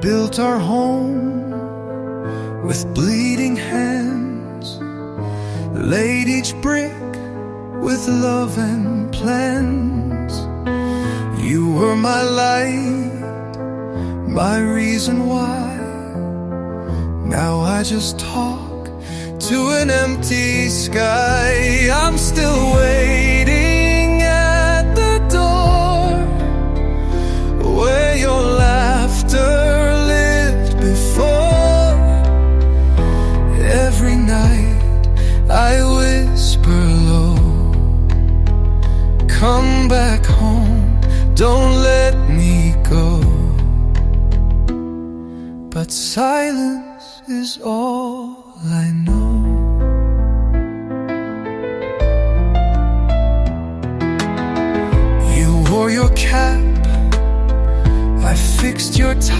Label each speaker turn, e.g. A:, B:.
A: built our home with bleeding hands, laid each brick with love and plans. You were my light, my reason why. Now I just talk to an empty sky. I'm still waiting at the door where your laughter lived before. Every night I whisper low, come back home, don't let me go. But silence is all I know. You wore your cap, I fixed your tie.